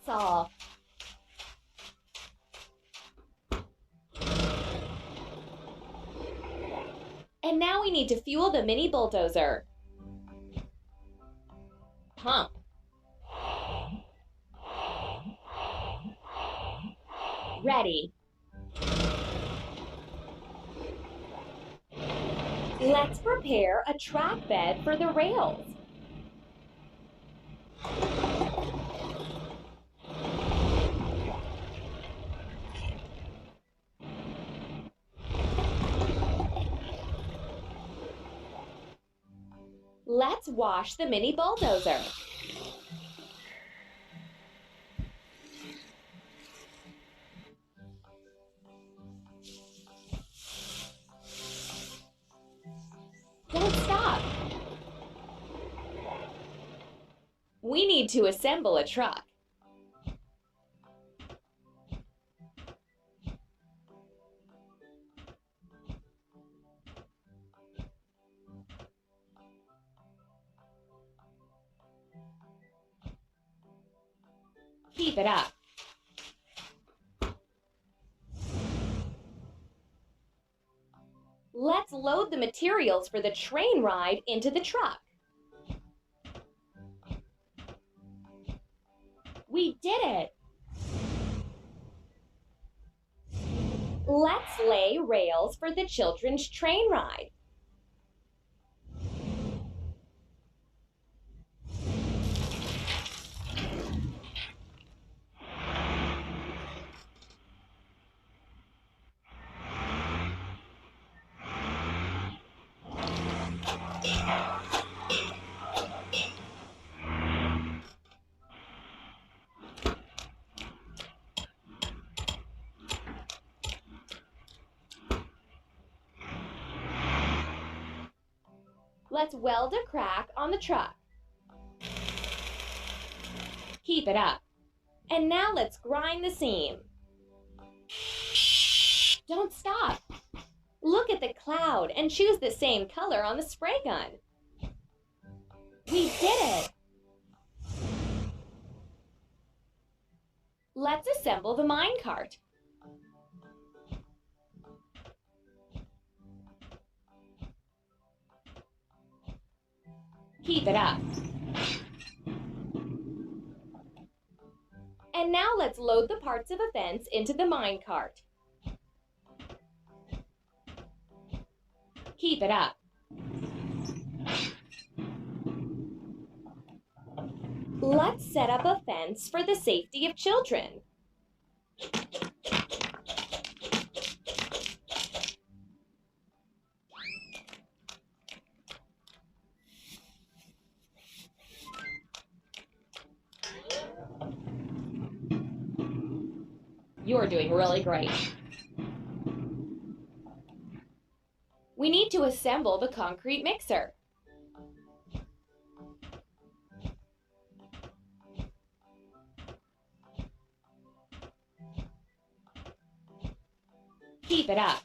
That's all. And now we need to fuel the mini bulldozer. Pump. Ready. Let's prepare a track bed for the rails. Let's wash the mini bulldozer. Don't stop. We need to assemble a truck. Keep it up. Let's load the materials for the train ride into the truck. We did it! Let's lay rails for the children's train ride. Let's weld a crack on the truck. Keep it up. And now let's grind the seam. Don't stop. Look at the cloud and choose the same color on the spray gun. We did it! Let's assemble the minecart. Keep it up. And now let's load the parts of a fence into the minecart. Keep it up. Let's set up a fence for the safety of children. You're doing really great. We need to assemble the concrete mixer. Keep it up.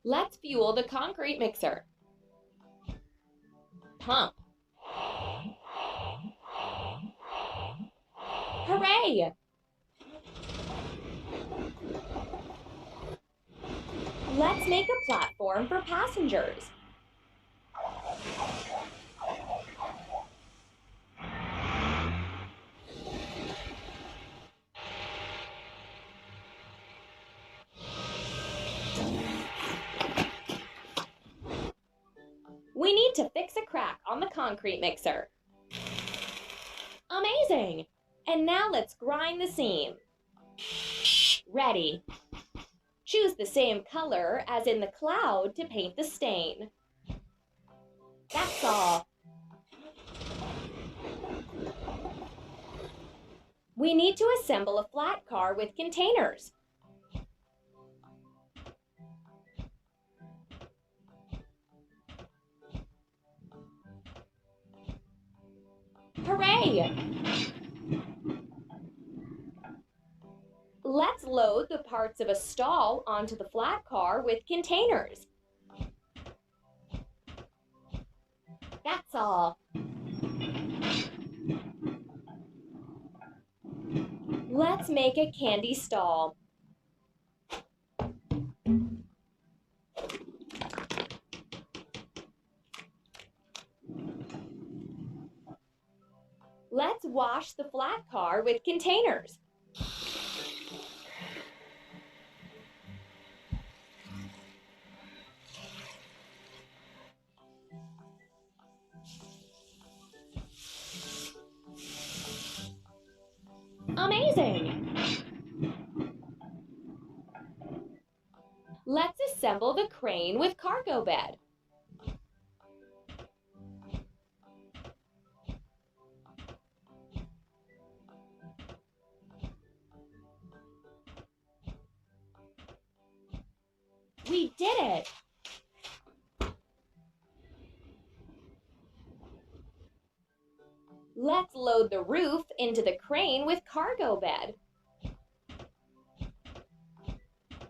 Let's fuel the concrete mixer. Pump. Hooray! Let's make a platform for passengers. We need to fix a crack on the concrete mixer. Amazing! And now let's grind the seam. Ready. Choose the same color as in the cloud to paint the stain. That's all. We need to assemble a flat car with containers. Hooray! Let's load the parts of a stall onto the flat car with containers. That's all. all. Let's make a candy stall. Let's wash the flat car with containers. Amazing! Let's assemble the crane with cargo bed. We did it! Let's load the roof into the crane with cargo bed.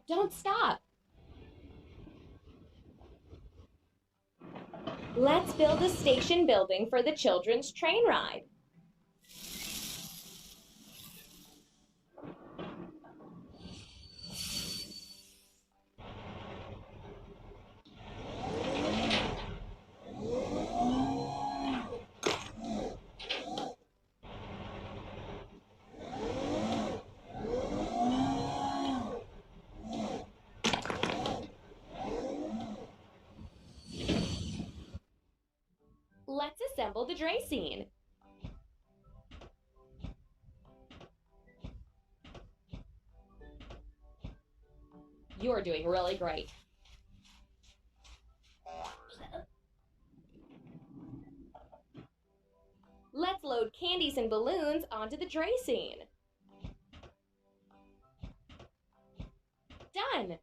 Don't stop. Let's build a station building for the children's train ride. Let's assemble the dray scene. You're doing really great. Let's load candies and balloons onto the dray scene. Done!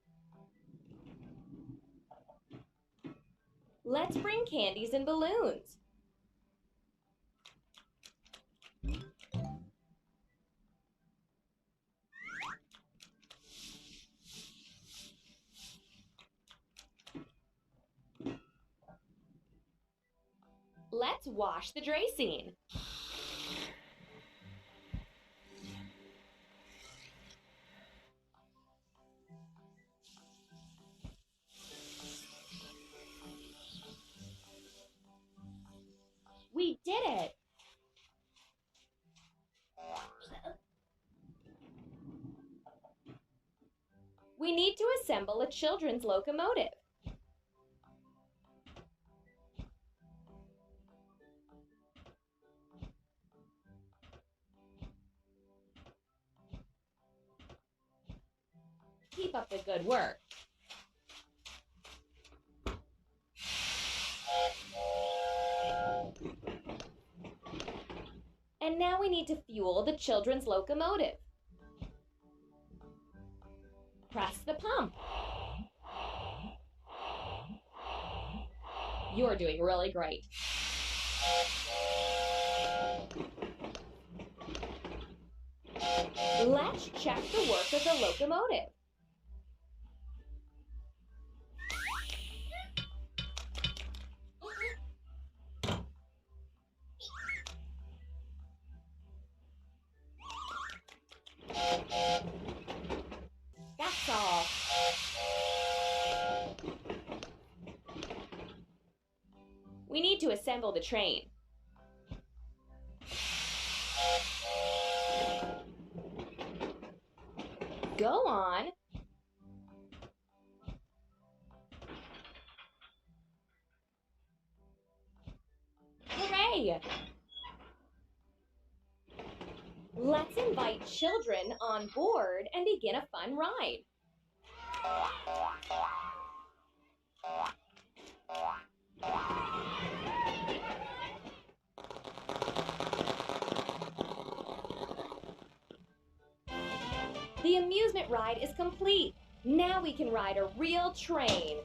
Let's bring candies and balloons. Let's wash the dray scene. We did it! We need to assemble a children's locomotive. Keep up the good work. And now we need to fuel the children's locomotive. Press the pump. You're doing really great. Let's check the work of the locomotive. That's all. We need to assemble the train. Go on. Hooray! Let's invite children on board and begin a fun ride. The amusement ride is complete. Now we can ride a real train.